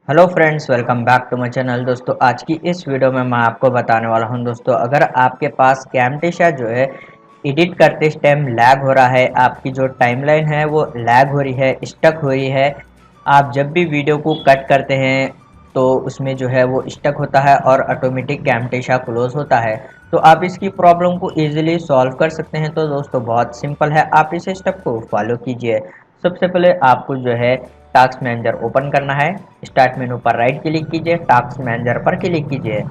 Hello friends, welcome back to my channel. दोस्तों, आज की इस वीडियो में मैं आपको बताने वाला हूं दोस्तों, अगर आपके पास कैमटेशा जो है एडिट करते टाइम लैग हो रहा है, आपकी जो टाइमलाइन है वो लैग हो रही है, स्टक हो रही है, आप जब भी वीडियो को कट करते हैं तो उसमें जो है वो स्टक होता है और ऑटोमेटिक कैमटेशा क्लोज होता है, तो आप इसकी प्रॉब्लम को इजीली सॉल्व कर सकते हैं। तो दोस्तों बहुत सिंपल है, आप इस स्टेप को फॉलो कीजिए। सबसे पहले आपको जो है टास्क मैनेजर ओपन करना है। स्टार्ट मेनू पर राइट क्लिक कीजिए, टास्क मैनेजर पर क्लिक कीजिए।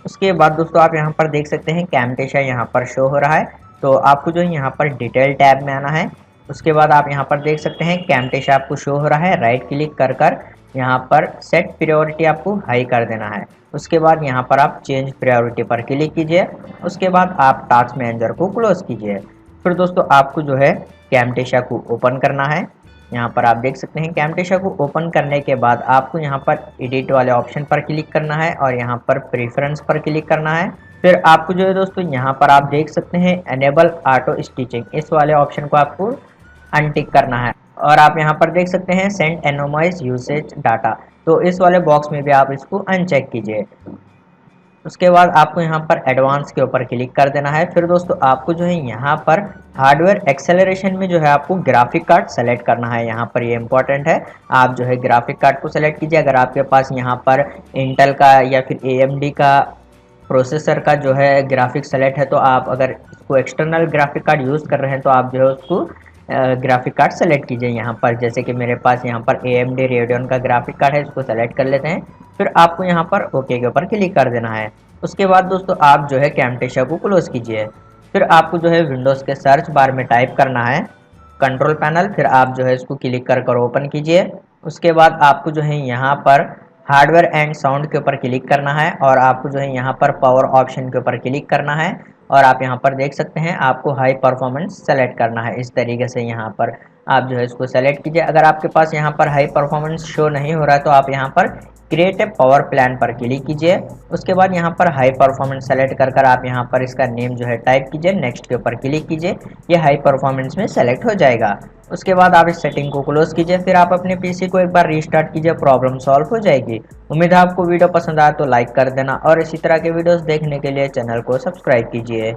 उसके बाद दोस्तों आप यहाँ पर देख सकते हैं कैमटेशा यहाँ पर शो हो रहा है, तो आपको जो है यहाँ पर डिटेल टैब में आना है। उसके बाद आप यहाँ पर देख सकते हैं कैमटेशा आपको शो हो रहा है, राइट क्लिक कर कर यहाँ पर सेट प्रायोरिटी आपको हाई कर देना है। उसके बाद यहाँ पर आप चेंज प्रायोरिटी पर क्लिक कीजिए। उसके बाद आप टास्क मैनेजर को क्लोज कीजिए। फिर दोस्तों आपको जो है कैमटेशा को ओपन करना है। यहाँ पर आप देख सकते हैं कैमटेशा को ओपन करने के बाद आपको यहाँ पर एडिट वाले ऑप्शन पर क्लिक करना है और यहाँ पर प्रेफरेंस पर क्लिक करना है। फिर आपको जो है दोस्तों यहाँ पर आप देख सकते हैं एनेबल ऑटो स्टिचिंग, इस वाले ऑप्शन को आपको अनटिक करना है। और आप यहाँ पर देख सकते हैं सेंड एनोमाइज यूसेज डाटा, तो इस वाले बॉक्स में भी आप इसको अनचेक कीजिए। उसके बाद आपको यहाँ पर एडवांस के ऊपर क्लिक कर देना है। फिर दोस्तों आपको जो है यहाँ पर हार्डवेयर एक्सेलरेशन में जो है आपको ग्राफिक कार्ड सेलेक्ट करना है। यहाँ पर ये इंपॉर्टेंट है, आप जो है ग्राफिक कार्ड को सेलेक्ट कीजिए। अगर आपके पास यहाँ पर इंटेल का या फिर एएमडी का प्रोसेसर का जो है ग्राफिक सेलेक्ट है, तो आप अगर इसको एक्सटर्नल ग्राफिक कार्ड यूज़ कर रहे हैं तो आप जो है उसको ग्राफिक कार्ड सेलेक्ट कीजिए। यहाँ पर जैसे कि मेरे पास यहाँ पर AMD रेडियन का ग्राफिक कार्ड है, इसको सेलेक्ट कर लेते हैं। फिर आपको यहाँ पर ओके के ऊपर क्लिक कर देना है। उसके बाद दोस्तों आप जो है कैमटेशा को क्लोज कीजिए। फिर आपको जो है विंडोज़ के सर्च बार में टाइप करना है कंट्रोल पैनल, फिर आप जो है इसको क्लिक कर कर ओपन कीजिए। उसके बाद आपको जो है यहाँ पर हार्डवेयर एंड साउंड के ऊपर क्लिक करना है और आपको जो है यहाँ पर पावर ऑप्शन के ऊपर क्लिक करना है। और आप यहाँ पर देख सकते हैं आपको हाई परफॉर्मेंस सेलेक्ट करना है। इस तरीके से यहाँ पर आप जो है इसको सेलेक्ट कीजिए। अगर आपके पास यहाँ पर हाई परफॉर्मेंस शो नहीं हो रहा है तो आप यहाँ पर क्रिएट ए पावर प्लान पर क्लिक कीजिए। उसके बाद यहाँ पर हाई परफॉर्मेंस सेलेक्ट कर कर आप यहाँ पर इसका नेम जो है टाइप कीजिए, नेक्स्ट के ऊपर क्लिक कीजिए, ये हाई परफॉर्मेंस में सेलेक्ट हो जाएगा। उसके बाद आप इस सेटिंग को क्लोज कीजिए। फिर आप अपने पीसी को एक बार रीस्टार्ट कीजिए, प्रॉब्लम सॉल्व हो जाएगी। उम्मीद है आपको वीडियो पसंद आया तो लाइक कर देना और इसी तरह के वीडियोस देखने के लिए चैनल को सब्सक्राइब कीजिए।